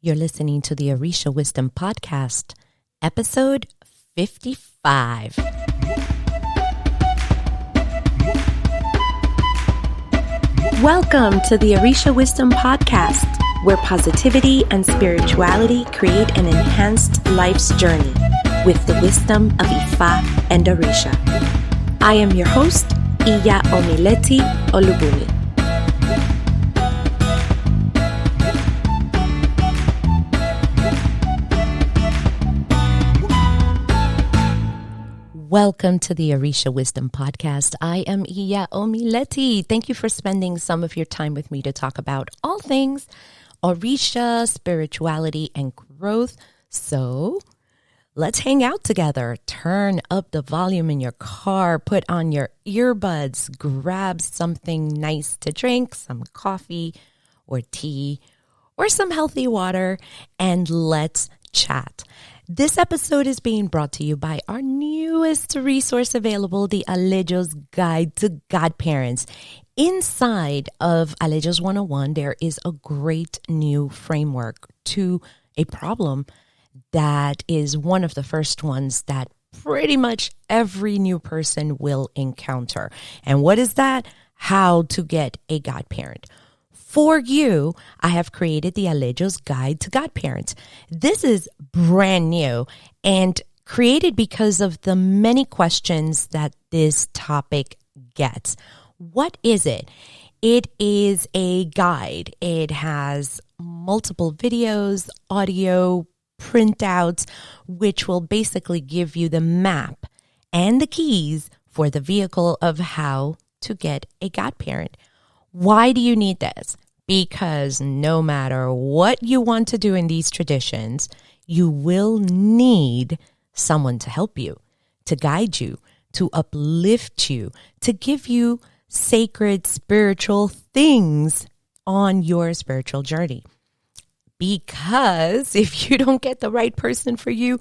You're listening to the Orisha Wisdom Podcast, episode 55. Welcome to the Orisha Wisdom Podcast, where positivity and spirituality create an enhanced life's journey with the wisdom of Ifa and Orisha. I am your host, Omileti Olubunmi. Welcome to the Orisha Wisdom Podcast. I am Omileti. Thank you for spending some of your time with me to talk about all things Orisha, spirituality, and growth. So let's hang out together. Turn up the volume in your car, put on your earbuds, grab something nice to drink, some coffee or tea or some healthy water, and let's chat. This episode is being brought to you by our newest resource available, the Alejo's Guide to Godparents. Inside of Alejo's 101, there is a great new framework to a problem that is one of the first ones that pretty much every new person will encounter. And what is that? How to get a godparent. For you, I have created the Alejo's Guide to Godparents. This is brand new and created because of the many questions that this topic gets. What is it? It is a guide. It has multiple videos, audio, printouts, which will basically give you the map and the keys for the vehicle of how to get a godparent. Why do you need this? Because no matter what you want to do in these traditions, you will need someone to help you, to guide you, to uplift you, to give you sacred spiritual things on your spiritual journey. Because if you don't get the right person for you,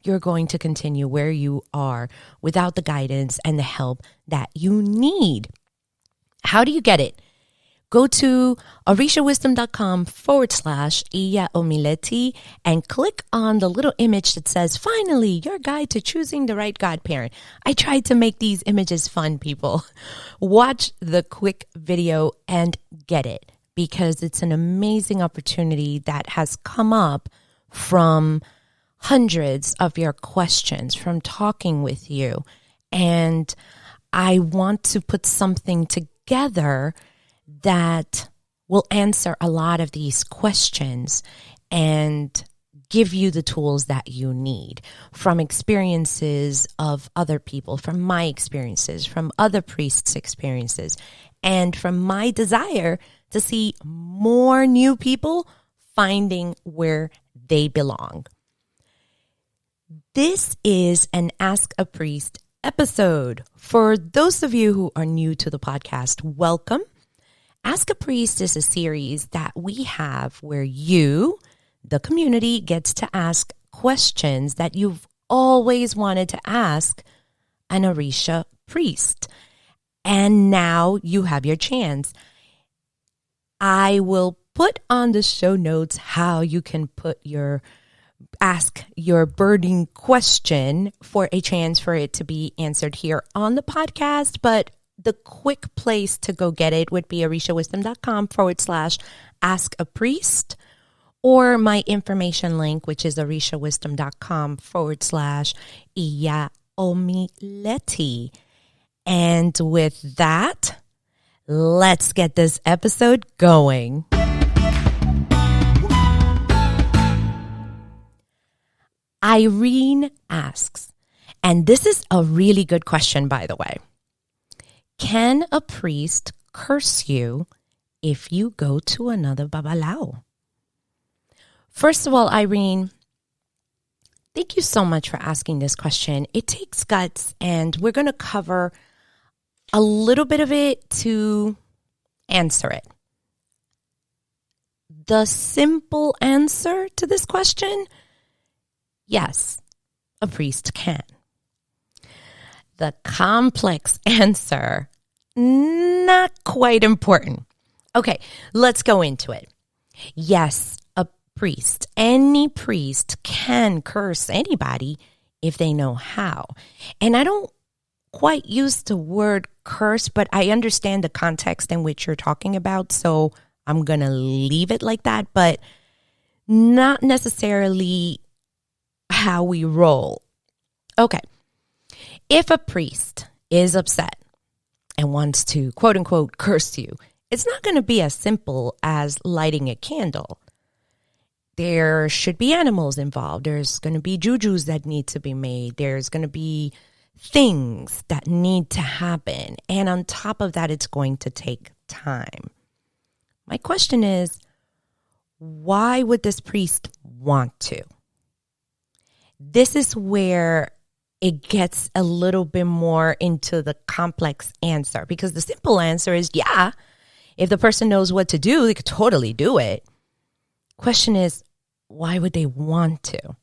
you're going to continue where you are without the guidance and the help that you need. How do you get it? Go to orishawisdom.com/Omileti and click on the little image that says, finally, your guide to choosing the right godparent. I tried to make these images fun, people. Watch the quick video and get it, because it's an amazing opportunity that has come up from hundreds of your questions, from talking with you. And I want to put something together that will answer a lot of these questions and give you the tools that you need from experiences of other people, from my experiences, from other priests' experiences, and from my desire to see more new people finding where they belong. This is an Ask a Priest episode. For those of you who are new to the podcast, welcome. Ask a Priest is a series that we have where you, the community, gets to ask questions that you've always wanted to ask an Orisha priest. And now you have your chance. I will put on the show notes how you can ask your burning question for a chance for it to be answered here on the podcast, but the quick place to go get it would be orishawisdom.com/ask a priest, or my information link, which is orishawisdom.com/Omileti. And with that, let's get this episode going. Irene asks, and this is a really good question, by the way. Can a priest curse you if you go to another babalawo? First of all, Irene, thank you so much for asking this question. It takes guts, and we're going to cover a little bit of it to answer it. The simple answer to this question, yes, a priest can. The complex answer, not quite important. Okay, let's go into it. Yes, a priest. Any priest can curse anybody if they know how. And I don't quite use the word curse, but I understand the context in which you're talking about. So I'm going to leave it like that, but not necessarily how we roll. Okay. If a priest is upset and wants to, quote unquote, curse you, it's not going to be as simple as lighting a candle. There should be animals involved. There's going to be jujus that need to be made. There's going to be things that need to happen. And on top of that, it's going to take time. My question is, why would this priest want to? This is where it gets a little bit more into the complex answer, because the simple answer is, yeah, if the person knows what to do, they could totally do it. Question is, why would they want to?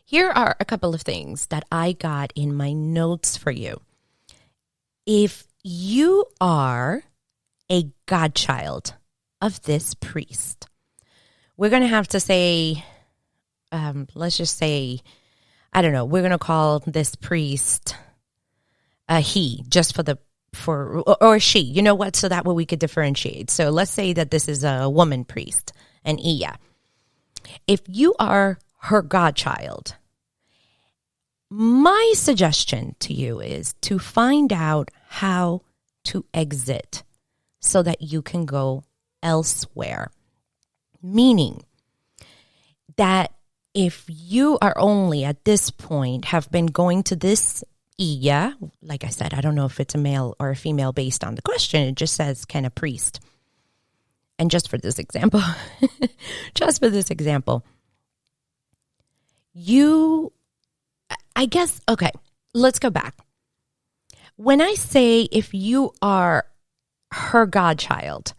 Here are a couple of things that I got in my notes for you. If you are a godchild of this priest, we're going to have to say, let's just say, I don't know, we're going to call this priest a he, just or she, you know what? So that way we could differentiate. So let's say that this is a woman priest, an Iya. If you are her godchild, my suggestion to you is to find out how to exit so that you can go elsewhere. Meaning that if you are only at this point have been going to this Iya, like I said, I don't know if it's a male or a female based on the question. It just says, can a priest? And just for this example, okay, let's go back. When I say if you are her godchild,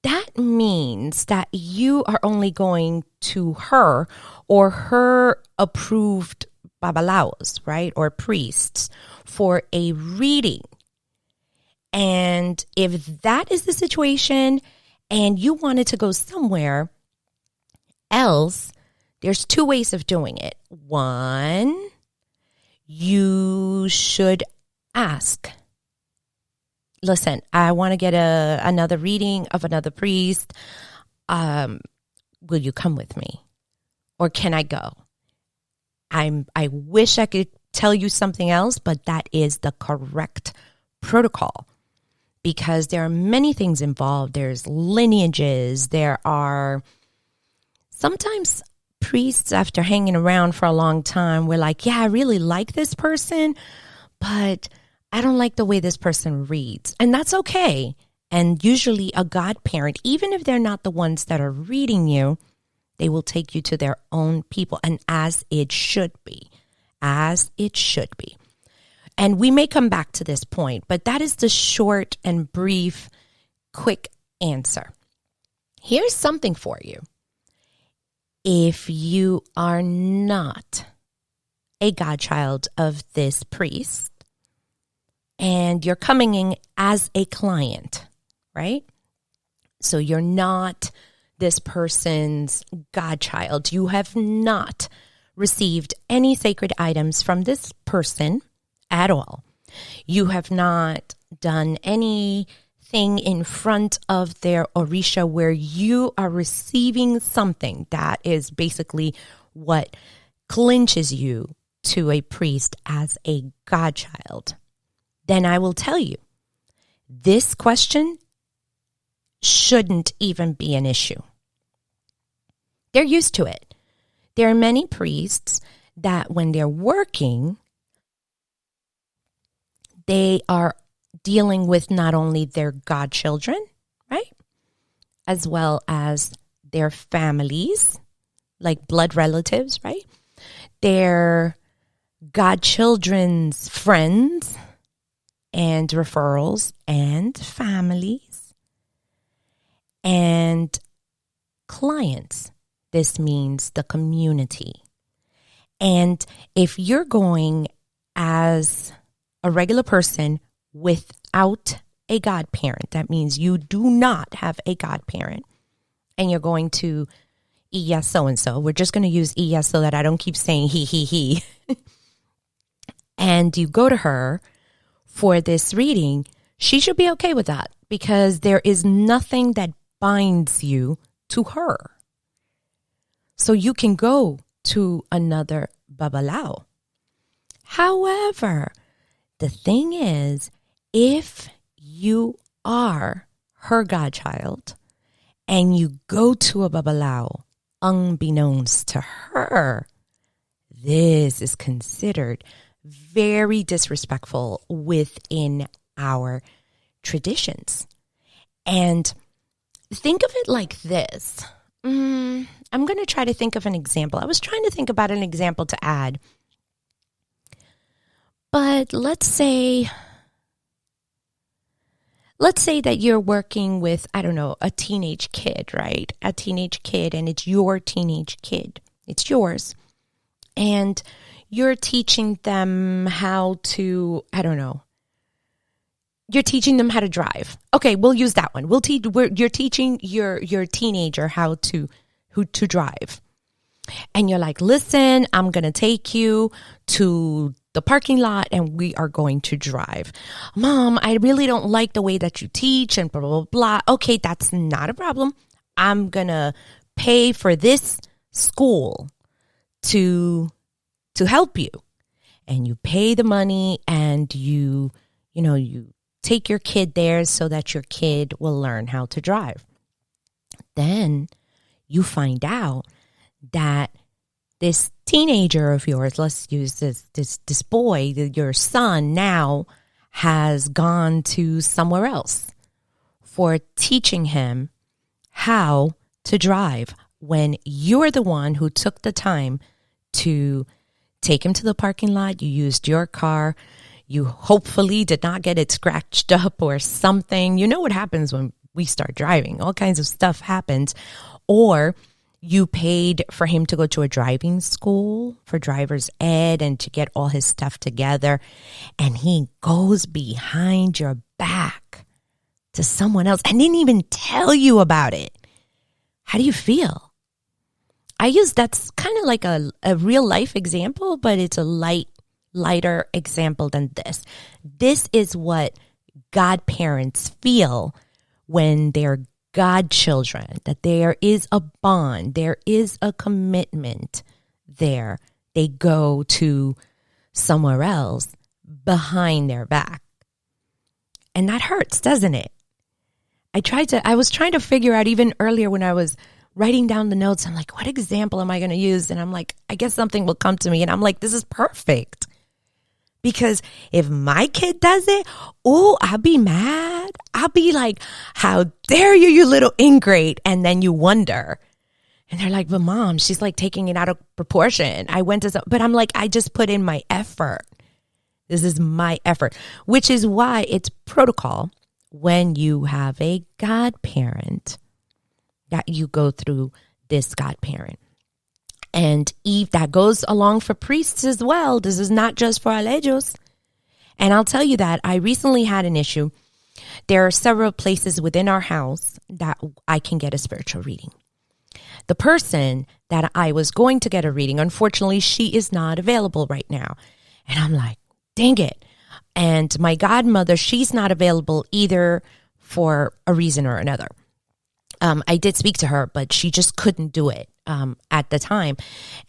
that means that you are only going to her or her approved babalawos, right? Or priests for a reading. And if that is the situation and you wanted to go somewhere else, there's two ways of doing it. One, you should ask, listen, I want to get another reading of another priest. Will you come with me? Or can I go? I wish I could tell you something else, but that is the correct protocol because there are many things involved. There's lineages. There are sometimes priests, after hanging around for a long time, we're like, yeah, I really like this person, but I don't like the way this person reads. And that's okay. And usually a godparent, even if they're not the ones that are reading you, they will take you to their own people. And as it should be. And we may come back to this point, but that is the short and brief, quick answer. Here's something for you. If you are not a godchild of this priest and you're coming in as a client, right? So you're not this person's godchild. You have not received any sacred items from this person at all. You have not done anything in front of their Orisha where you are receiving something that is basically what clinches you to a priest as a godchild. Then I will tell you, this question shouldn't even be an issue. They're used to it. There are many priests that when they're working, they are dealing with not only their godchildren, right? As well as their families, like blood relatives, right? Their godchildren's friends and referrals and families. And clients, this means the community. And if you're going as a regular person without a godparent, that means you do not have a godparent, and you're going to Iya so-and-so. We're just going to use Iya so that I don't keep saying he. And you go to her for this reading, she should be okay with that because there is nothing that binds you to her. So you can go to another babalawo. However, the thing is, if you are her godchild and you go to a babalawo unbeknownst to her, this is considered very disrespectful within our traditions. And think of it like this. I'm going to try to think of an example. I was trying to think about an example to add. But let's say that you're working with, I don't know, a teenage kid, right? A teenage kid, and it's your teenage kid. It's yours. And you're teaching them how to, I don't know. You're teaching them how to drive. Okay, we'll use that one. You're teaching your teenager how to drive. And you're like, listen, I'm going to take you to the parking lot and we are going to drive. Mom, I really don't like the way that you teach and blah, blah, blah. Okay, that's not a problem. I'm going to pay for this school to help you. And you pay the money and you take your kid there so that your kid will learn how to drive. Then you find out that this teenager of yours, let's use this boy, your son now has gone to somewhere else for teaching him how to drive when you're the one who took the time to take him to the parking lot. You used your car. You hopefully did not get it scratched up or something. You know what happens when we start driving. All kinds of stuff happens. Or you paid for him to go to a driving school for driver's ed and to get all his stuff together. And he goes behind your back to someone else and didn't even tell you about it. How do you feel? That's kind of like a real life example, but it's a lighter example than this. This is what godparents feel when they're godchildren, that there is a bond, there is a commitment there. They go to somewhere else behind their back. And that hurts, doesn't it? I was trying to figure out even earlier when I was writing down the notes, I'm like, what example am I going to use? And I'm like, I guess something will come to me. And I'm like, this is perfect. Because if my kid does it, I'll be mad. I'll be like, how dare you, you little ingrate. And then you wonder. And they're like, but mom, she's like taking it out of proportion. But I'm like, I just put in my effort. This is my effort, which is why it's protocol when you have a godparent that you go through this godparent. And that goes along for priests as well. This is not just for alejos. And I'll tell you that I recently had an issue. There are several places within our house that I can get a spiritual reading. The person that I was going to get a reading, unfortunately, she is not available right now. And I'm like, dang it. And my godmother, she's not available either for a reason or another. I did speak to her, but she just couldn't do it at the time.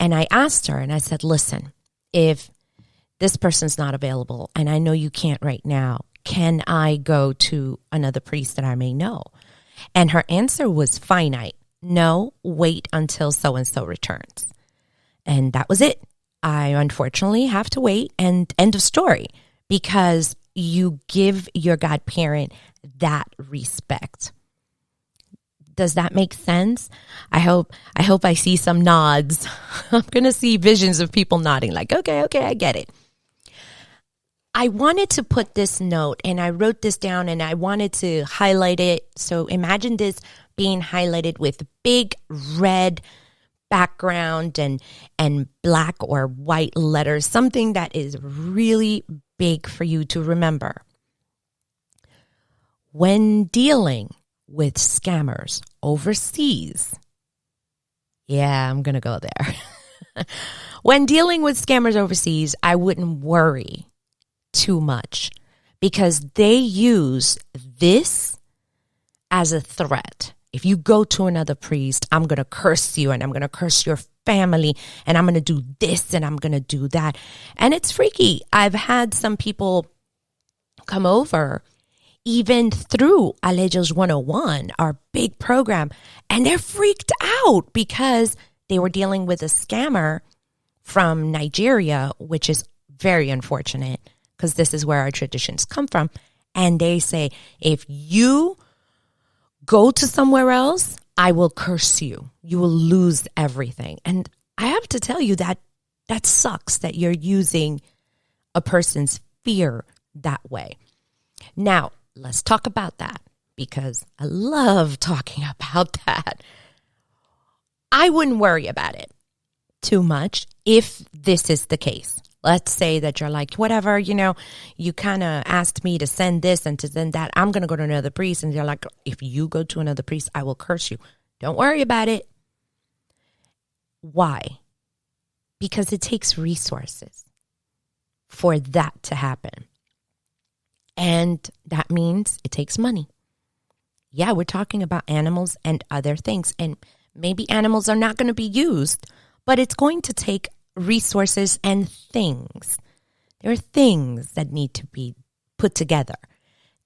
And I asked her and I said, listen, if this person's not available and I know you can't right now, can I go to another priest that I may know? And her answer was finite. No, wait until so-and-so returns. And that was it. I unfortunately have to wait, and end of story, because you give your godparent that respect. Does that make sense? I hope I see some nods. I'm going to see visions of people nodding like, okay, I get it. I wanted to put this note, and I wrote this down, and I wanted to highlight it. So imagine this being highlighted with big red background and black or white letters, something that is really big for you to remember. When dealing with scammers overseas, Yeah, I'm going to go there. When dealing with scammers overseas, I wouldn't worry too much because they use this as a threat. If you go to another priest, I'm going to curse you and I'm going to curse your family and I'm going to do this and I'm going to do that. And it's freaky. I've had some people come over even through Alejos 101, our big program, and they're freaked out because they were dealing with a scammer from Nigeria, which is very unfortunate because this is where our traditions come from. And they say, if you go to somewhere else, I will curse you. You will lose everything. And I have to tell you that sucks that you're using a person's fear that way. Now, let's talk about that because I love talking about that. I wouldn't worry about it too much if this is the case. Let's say that you're like, whatever, you kind of asked me to send this and to send that. I'm going to go to another priest. And you're like, if you go to another priest, I will curse you. Don't worry about it. Why? Because it takes resources for that to happen. And that means it takes money. Yeah, we're talking about animals and other things. And maybe animals are not going to be used, but it's going to take resources and things. There are things that need to be put together.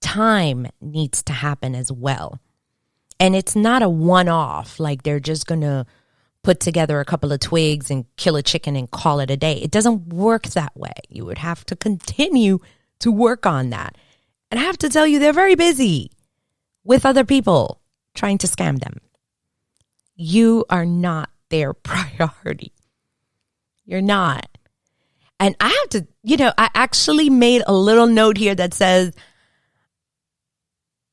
Time needs to happen as well. And it's not a one-off, like they're just going to put together a couple of twigs and kill a chicken and call it a day. It doesn't work that way. You would have to continue to work on that. And I have to tell you, they're very busy with other people trying to scam them. You are not their priority. You're not. And I have to, I actually made a little note here that says,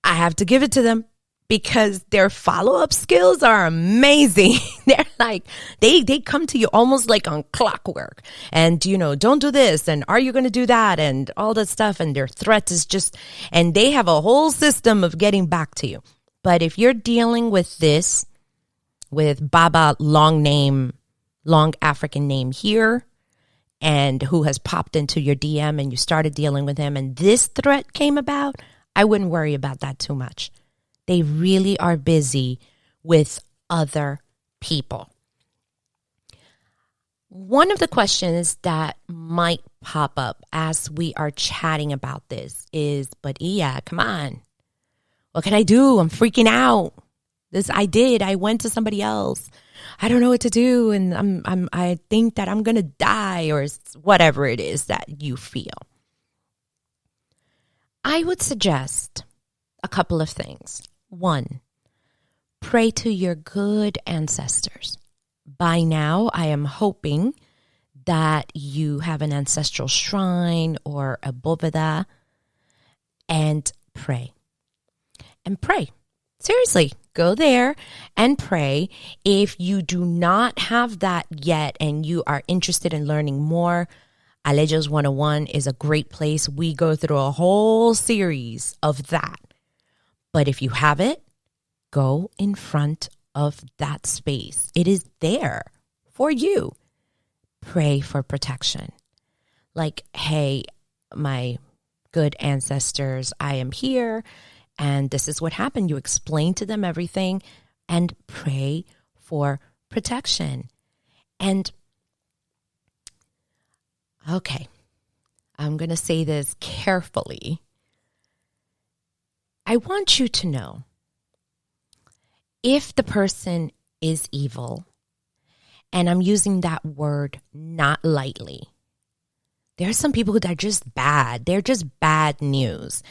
I have to give it to them because their follow-up skills are amazing. They're like, they come to you almost like on clockwork. And, don't do this. And are you going to do that? And all that stuff. And their threat is and they have a whole system of getting back to you. But if you're dealing with this, with Baba, long African name here, and who has popped into your DM and you started dealing with him and this threat came about, I wouldn't worry about that too much. They really are busy with other people. One of the questions that might pop up as we are chatting about this is, but Iya, come on. What can I do? I'm freaking out. I went to somebody else. I don't know what to do. And I think that I'm going to die or whatever it is that you feel. I would suggest a couple of things. One, pray to your good ancestors. By now, I am hoping that you have an ancestral shrine or a boveda and pray. And pray. Seriously, go there and pray. If you do not have that yet and you are interested in learning more, Alejos 101 is a great place. We go through a whole series of that. But if you have it, go in front of that space. It is there for you. Pray for protection. Like, hey, my good ancestors, I am here. And this is what happened. You explain to them everything and pray for protection. And, okay, I'm going to say this carefully. I want you to know if the person is evil, and I'm using that word not lightly, there are some people that are just bad. They're just bad news.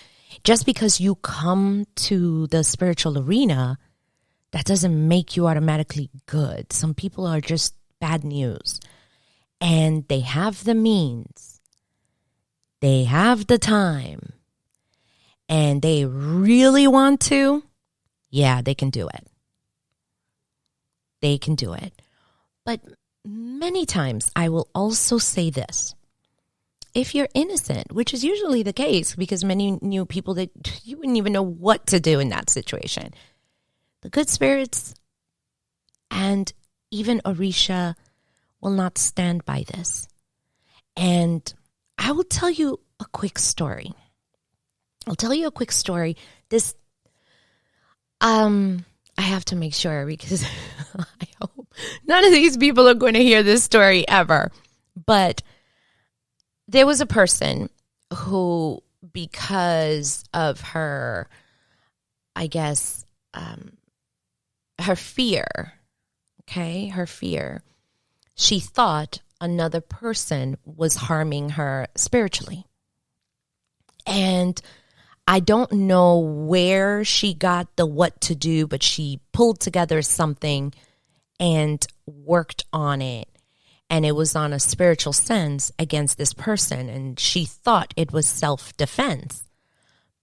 Just because you come to the spiritual arena, that doesn't make you automatically good. Some people are just bad news. And they have the means. They have the time. And they really want to. Yeah, they can do it. They can do it. But many times I will also say this. If you're innocent, which is usually the case because many new people that you wouldn't even know what to do in that situation, the good spirits and even Orisha will not stand by this. And I will tell you a quick story. This, I have to make sure, because I hope none of these people are going to hear this story ever. But there was a person who, because of her, I guess, her fear, she thought another person was harming her spiritually. And I don't know where she got the what to do, but she pulled together something and worked on it. And it was on a spiritual sense against this person. And she thought it was self-defense,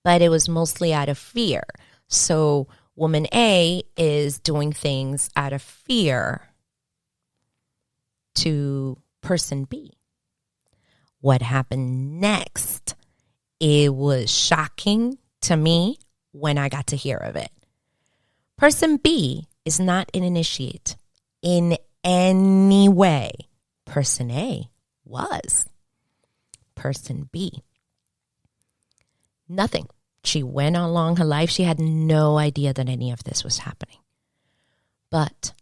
but it was mostly out of fear. So woman A is doing things out of fear to person B. What happened next? It was shocking to me when I got to hear of it. Person B is not an initiate in any way. Person A was. Person B, nothing. She went along her life. She had no idea that any of this was happening. But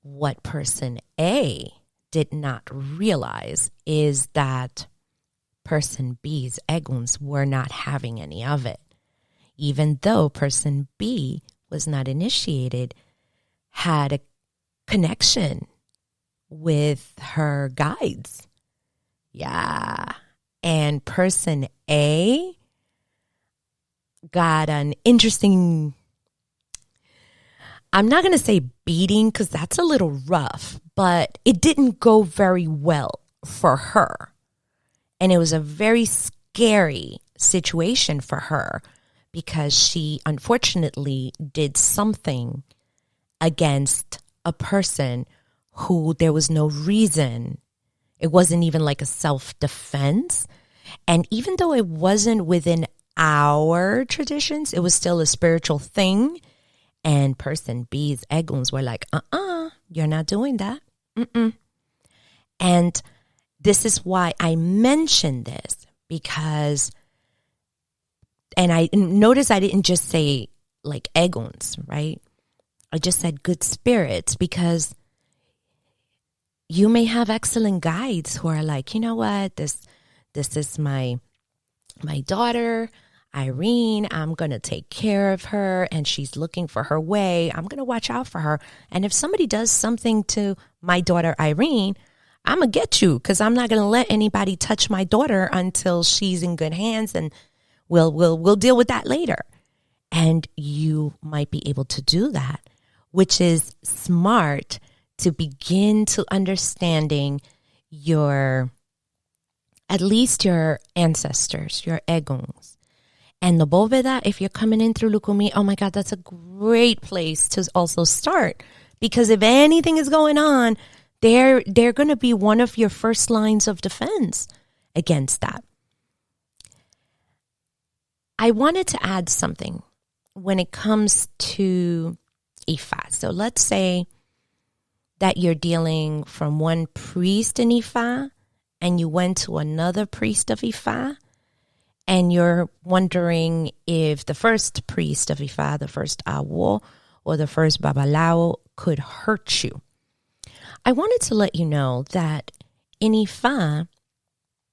what person A did not realize is that person B's eguns were not having any of it. Even though person B was not initiated, had a connection with her guides. Yeah. And person A got an interesting, I'm not going to say beating because that's a little rough, but it didn't go very well for her. And it was a very scary situation for her because she unfortunately did something against a person who there was no reason. It wasn't even like a self-defense. And even though it wasn't within our traditions, it was still a spiritual thing. And person B's eguns were like, you're not doing that. And this is why I mentioned this, because, and I notice I didn't just say like eguns, right? I just said good spirits, because you may have excellent guides who are like, you know what, this is my daughter, Irene, I'm going to take care of her and she's looking for her way. I'm going to watch out for her. And if somebody does something to my daughter, Irene, I'm going to get you, because I'm not going to let anybody touch my daughter until she's in good hands, and we'll deal with that later. And you might be able to do that, which is smart to begin to understanding at least your ancestors, your eguns. And the bóveda, if you're coming in through Lukumi, oh my God, that's a great place to also start. Because if anything is going on, they're going to be one of your first lines of defense against that. I wanted to add something when it comes to Ifa. So let's say that you're dealing from one priest in Ifa and you went to another priest of Ifa, and you're wondering if the first priest of Ifa, the first awo, or the first babalawo could hurt you. I wanted to let you know that in Ifa,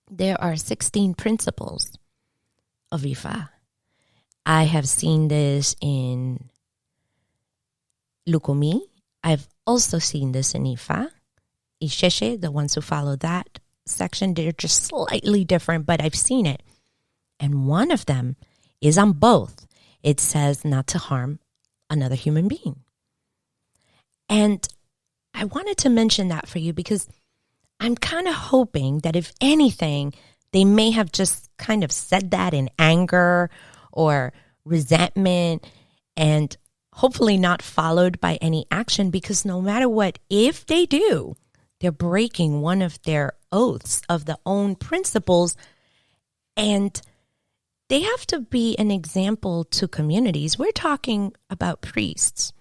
there are 16 principles of Ifa. I have seen this in Lukumi. I've also seen this in Ifa. Isheshe, the ones who follow that section, they're just slightly different, but I've seen it. And one of them is on both. It says not to harm another human being. And I wanted to mention that for you because I'm kind of hoping that if anything, they may have just kind of said that in anger or resentment, and hopefully not followed by any action, because no matter what, if they do, they're breaking one of their oaths of the own principles, and they have to be an example to communities. We're talking about priests,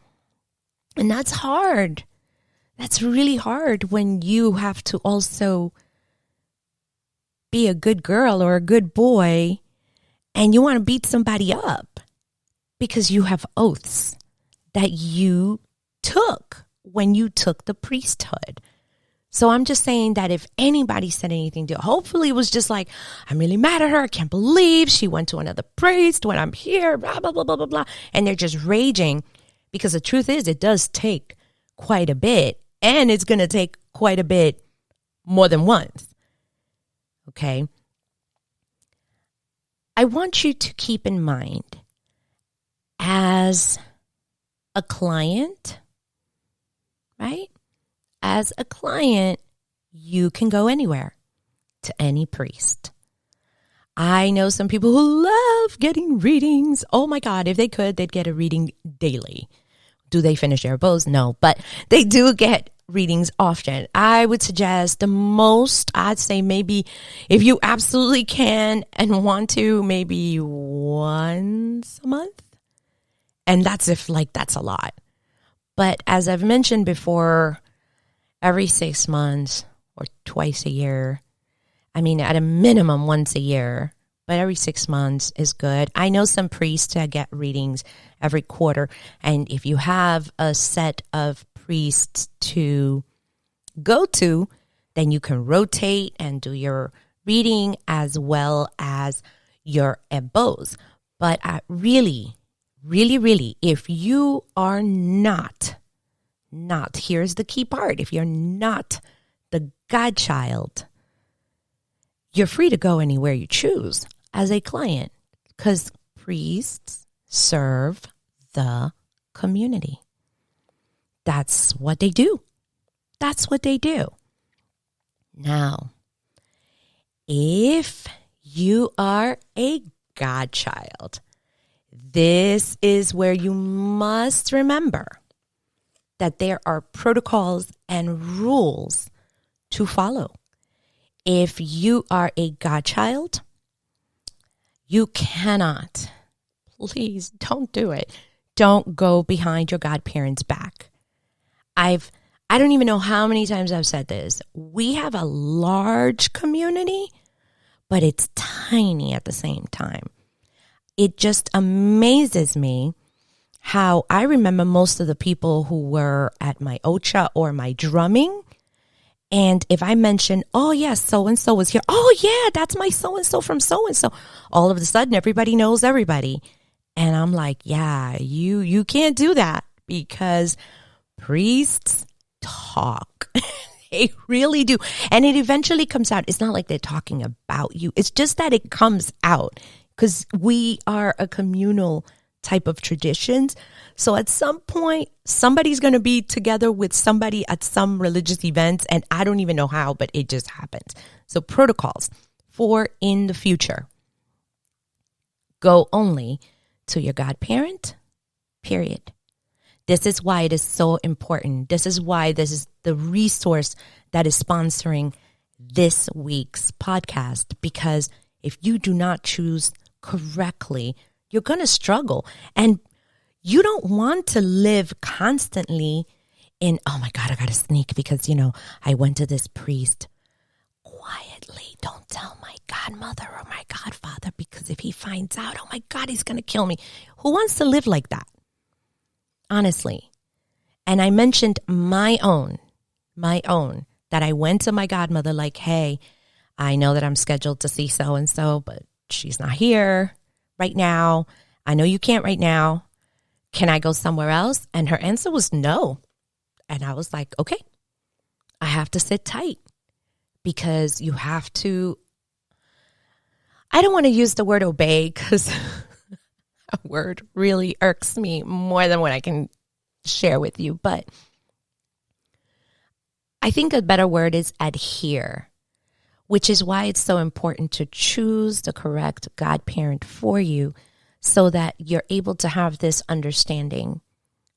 and that's hard. That's really hard when you have to also be a good girl or a good boy and you want to beat somebody up because you have oaths that you took when you took the priesthood. So I'm just saying that if anybody said anything to, hopefully it was just like, I'm really mad at her. I can't believe she went to another priest when I'm here, blah, blah, blah, blah, blah, blah. And they're just raging because the truth is it does take quite a bit. And it's going to take quite a bit more than once. Okay. I want you to keep in mind as a client, right? As a client, you can go anywhere to any priest. I know some people who love getting readings. Oh my God, if they could, they'd get a reading daily. Do they finish their bows? No, but they do get readings often. I would suggest the most, I'd say maybe if you absolutely can and want to, maybe once a month. And that's if that's a lot. But as I've mentioned before, every 6 months or twice a year, I mean, at a minimum once a year, but every 6 months is good. I know some priests that get readings every quarter. And if you have a set of priests to go to, then you can rotate and do your reading as well as your ebos. But really, if you are not, here's the key part. If you're not the godchild, you're free to go anywhere you choose as a client because priests serve the community. That's what they do. That's what they do. Now, if you are a godchild, this is where you must remember that there are protocols and rules to follow. If you are a godchild, you cannot, please don't do it. Don't go behind your godparents' back. I don't even know how many times I've said this. We have a large community, but it's tiny at the same time. It just amazes me how I remember most of the people who were at my Ocha or my drumming. And if I mention, oh, yes, so-and-so was here. Oh, yeah, that's my so-and-so from so-and-so. All of a sudden, everybody knows everybody. And I'm like, yeah, you can't do that because priests talk. They really do. And it eventually comes out. It's not like they're talking about you. It's just that it comes out because we are a communal type of traditions. So at some point, somebody's going to be together with somebody at some religious events, and I don't even know how, but it just happens. So protocols for in the future. Go only to your godparent, period. This is why it is so important. This is why this is the resource that is sponsoring this week's podcast, because if you do not choose correctly, you're going to struggle. And you don't want to live constantly in, oh my God, I got to sneak because, I went to this priest quietly. Don't tell my godmother or my godfather because if he finds out, oh my God, he's going to kill me. Who wants to live like that? Honestly. And I mentioned my own, that I went to my godmother like, hey, I know that I'm scheduled to see so-and-so, but she's not here right now. I know you can't right now. Can I go somewhere else? And her answer was no. And I was like, okay, I have to sit tight because you have to, I don't want to use the word obey because a word really irks me more than what I can share with you. But I think a better word is adhere, which is why it's so important to choose the correct godparent for you so that you're able to have this understanding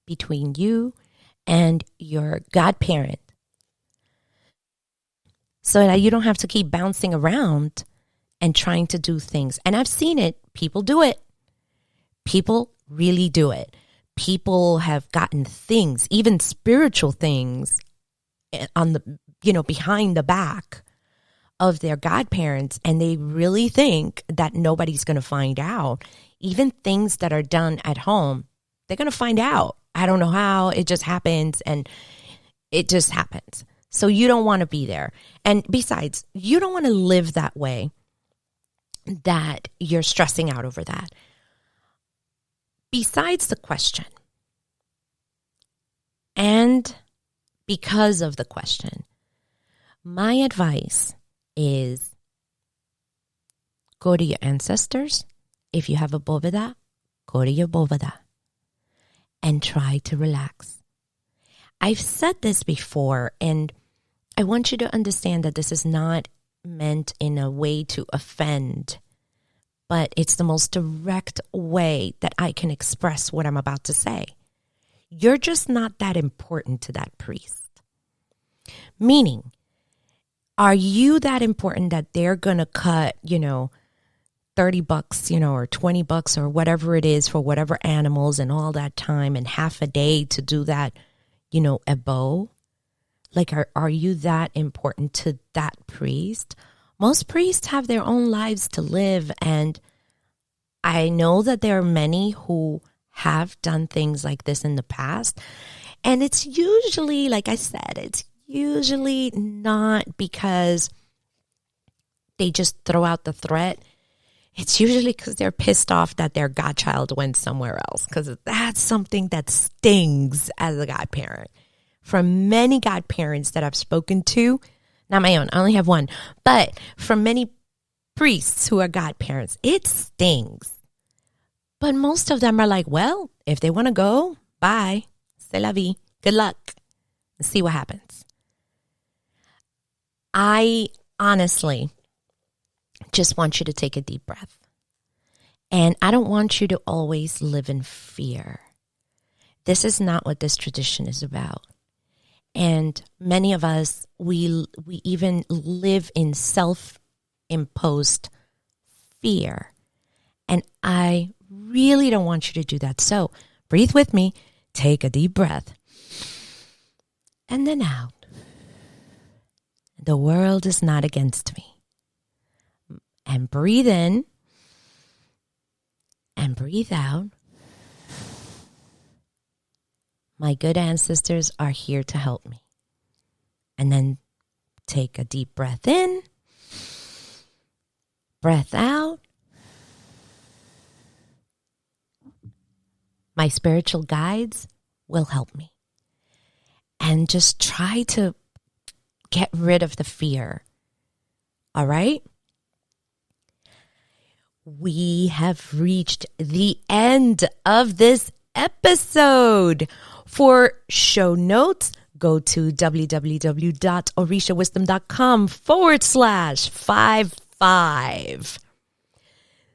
between you and your godparent so that you don't have to keep bouncing around and trying to do things. And I've seen it. People do it. People really do it. People have gotten things, even spiritual things, on the, behind the back of their godparents, and they really think that nobody's going to find out. Even things that are done at home, they're going to find out. I don't know how, it just happens, and it just happens. So you don't want to be there. And besides, you don't want to live that way, that you're stressing out over that. Besides the question, and because of the question, my advice is go to your ancestors. If you have a bóveda, go to your bóveda and try to relax. I've said this before, and I want you to understand that this is not meant in a way to offend, but it's the most direct way that I can express what I'm about to say. You're just not that important to that priest. Meaning, are you that important that they're going to cut, $30, or $20 or whatever it is for whatever animals and all that time and half a day to do that, a bow? Like, are you that important to that priest? Most priests have their own lives to live. And I know that there are many who have done things like this in the past. And it's usually, like I said, it's usually not because they just throw out the threat. It's usually because they're pissed off that their godchild went somewhere else, because that's something that stings as a godparent. From many godparents that I've spoken to, not my own, I only have one, but from many priests who are godparents, it stings. But most of them are like, well, if they want to go, bye, c'est la vie, good luck, and see what happens. I honestly just want you to take a deep breath. And I don't want you to always live in fear. This is not what this tradition is about. And many of us, we even live in self-imposed fear. And I really don't want you to do that. So breathe with me, take a deep breath, and then out. The world is not against me. And breathe in and breathe out. My good ancestors are here to help me. And then take a deep breath in, breath out. My spiritual guides will help me. And just try to get rid of the fear. All right? We have reached the end of this episode. For show notes, go to www.orishawisdom.com/55.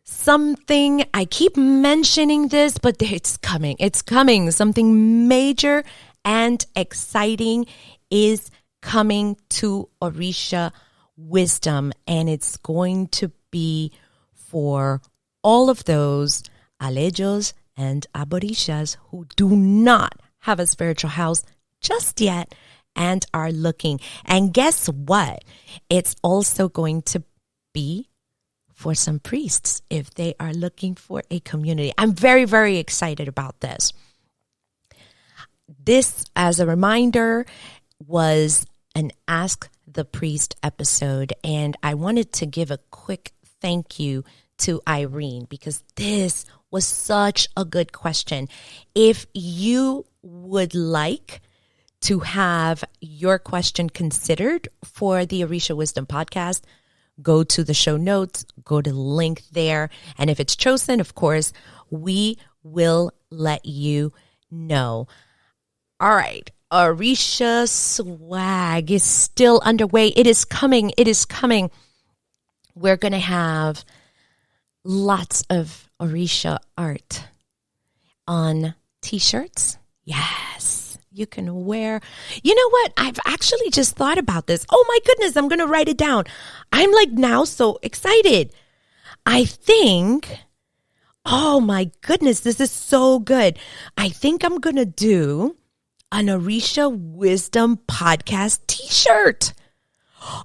Something, I keep mentioning this, but it's coming. It's coming. Something major and exciting is coming to Orisha Wisdom, and it's going to be for all of those alejos and aborishas who do not have a spiritual house just yet and are looking. And guess what? It's also going to be for some priests if they are looking for a community. I'm very, very excited about this. This, as a reminder, was an Ask the Priest episode, and I wanted to give a quick thank you to Irene because this was such a good question. If you would like to have your question considered for the Orisha Wisdom podcast, go to the show notes, go to the link there. And if it's chosen, of course, we will let you know. All right. Orisha swag is still underway. It is coming. It is coming. We're going to have lots of Orisha art on t-shirts. Yes, you can wear. You know what? I've actually just thought about this. Oh my goodness, I'm going to write it down. I'm like now so excited. I think, oh my goodness, this is so good. I think I'm going to do an Orisha Wisdom Podcast t-shirt.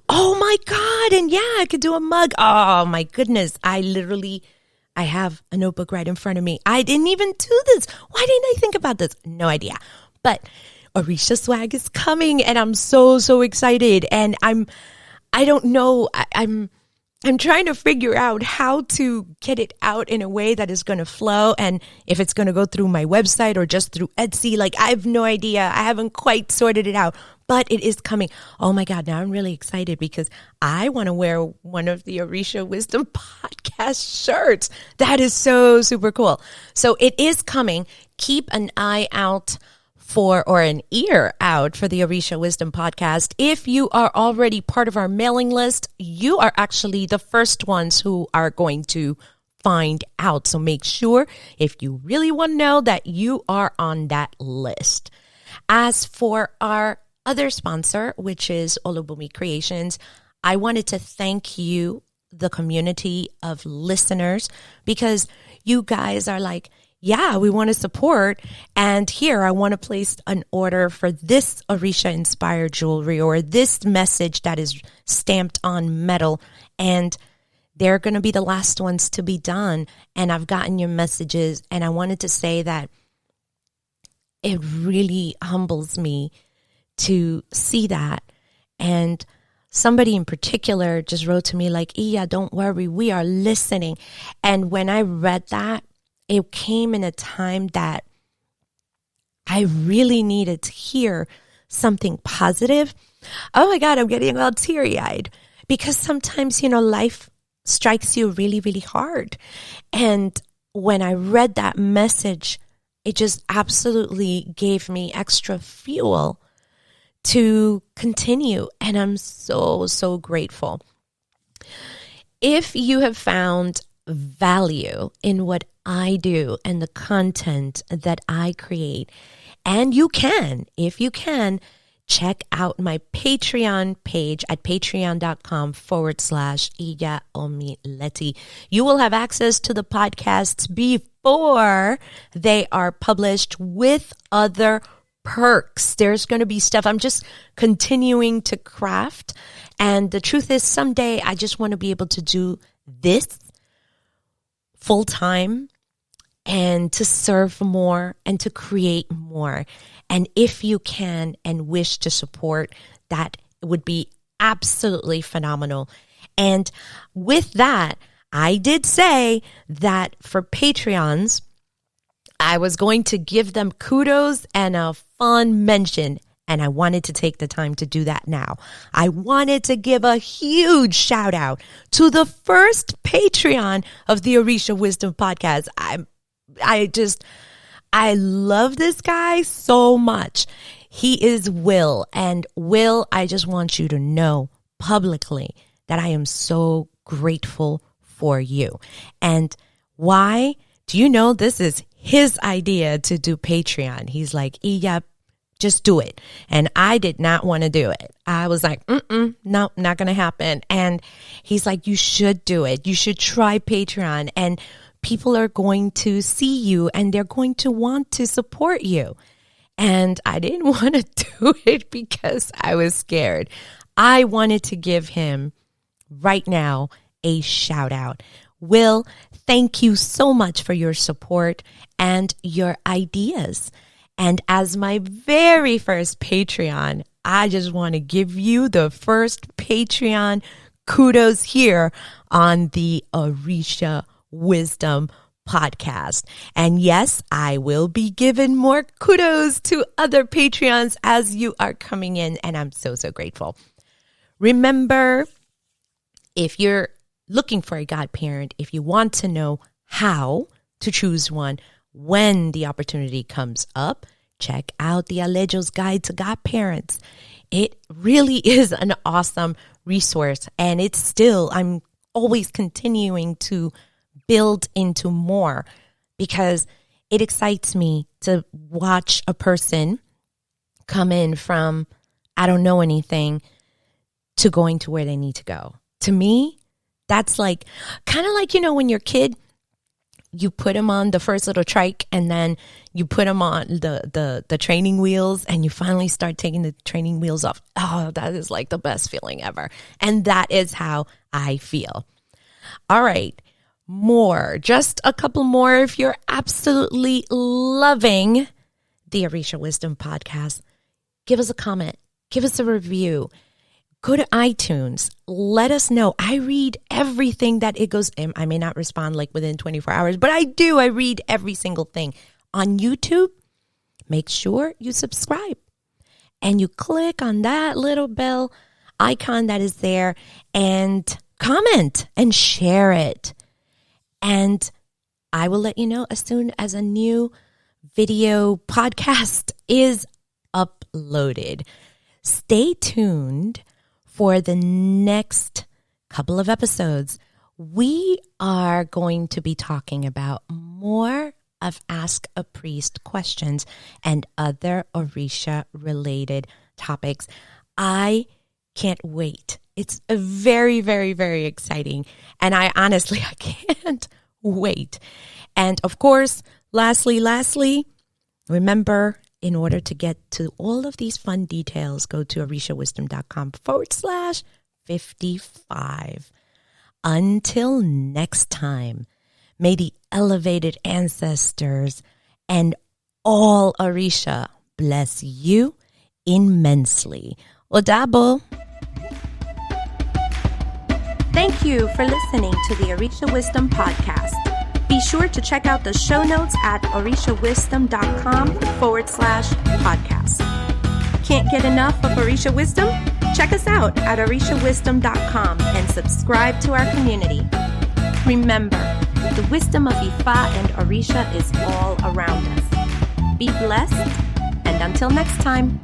Oh my God. And yeah, I could do a mug. Oh my goodness. I have a notebook right in front of me. I didn't even do this. Why didn't I think about this? No idea. But Orisha swag is coming and I'm so excited. And I don't know. I'm trying to figure out how to get it out in a way that is going to flow, and if it's going to go through my website or just through Etsy. Like, I have no idea. I haven't quite sorted it out, but it is coming. Oh my God. Now I'm really excited because I want to wear one of the Orisha Wisdom Podcast shirts. That is so super cool. So it is coming. Keep an eye out or an ear out for the Orisha Wisdom Podcast. If you are already part of our mailing list, you are actually the first ones who are going to find out. So make sure, if you really want to know, that you are on that list. As for our other sponsor, which is Olubunmi Creations, I wanted to thank you, the community of listeners, because you guys are like, yeah, we want to support. And here, I want to place an order for this Orisha inspired jewelry or this message that is stamped on metal. And they're going to be the last ones to be done. And I've gotten your messages. And I wanted to say that it really humbles me to see that. And somebody in particular just wrote to me like, Iya, don't worry, we are listening. And when I read that, it came in a time that I really needed to hear something positive. Oh my God, I'm getting all teary-eyed because sometimes, life strikes you really, really hard. And when I read that message, it just absolutely gave me extra fuel to continue. And I'm so grateful. If you have found value in what I do and the content that I create, and you can, if you can, check out my Patreon page at patreon.com/Iya Omileti. You will have access to the podcasts before they are published with other perks. There's going to be stuff I'm just continuing to craft. And the truth is, someday I just want to be able to do this full time and to serve more and to create more. And if you can and wish to support, that would be absolutely phenomenal. And with that, I did say that for Patreons, I was going to give them kudos and a fun mention. And I wanted to take the time to do that now. I wanted to give a huge shout out to the first Patreon of the Orisha Wisdom Podcast. I love this guy so much. He is Will. And Will, I just want you to know publicly that I am so grateful for you. And why? Do you know this is his idea to do Patreon? He's like, Iya, just do it. And I did not want to do it. I was like, no, not going to happen. And he's like, you should do it. You should try Patreon. And people are going to see you and they're going to want to support you. And I didn't want to do it because I was scared. I wanted to give him right now a shout out. Will, thank you so much for your support and your ideas. And as my very first Patreon, I just want to give you the first Patreon kudos here on the Orisha Wisdom Podcast. And yes, I will be giving more kudos to other Patreons as you are coming in. And I'm so grateful. Remember, if you're looking for a godparent, if you want to know how to choose one, when the opportunity comes up, check out the Alejo's Guide to Godparents. It really is an awesome resource, and I'm always continuing to build into more because it excites me to watch a person come in from I don't know anything to going to where they need to go. To me, that's like kind of like, when you're a kid, you put them on the first little trike and then you put them on the training wheels and you finally start taking the training wheels off. Oh, that is like the best feeling ever. And that is how I feel. All right. Just a couple more. If you're absolutely loving the Orisha Wisdom Podcast, give us a comment, give us a review, go to iTunes, let us know. I read everything that it goes in. I may not respond like within 24 hours, but I do. I read every single thing. On YouTube, make sure you subscribe and you click on that little bell icon that is there and comment and share it. And I will let you know as soon as a new video podcast is uploaded. Stay tuned for the next couple of episodes. We are going to be talking about more of Ask a Priest questions and other Orisha-related topics. I can't wait. It's a very, very, very exciting. And I can't wait. And of course, lastly, remember, in order to get to all of these fun details, go to orishawisdom.com/55. Until next time, may the elevated ancestors and all Orisha bless you immensely. Odabo. Thank you for listening to the Orisha Wisdom Podcast. Be sure to check out the show notes at orishawisdom.com/podcast. Can't get enough of Orisha Wisdom? Check us out at orishawisdom.com and subscribe to our community. Remember, the wisdom of Ifa and Orisha is all around us. Be blessed, and until next time.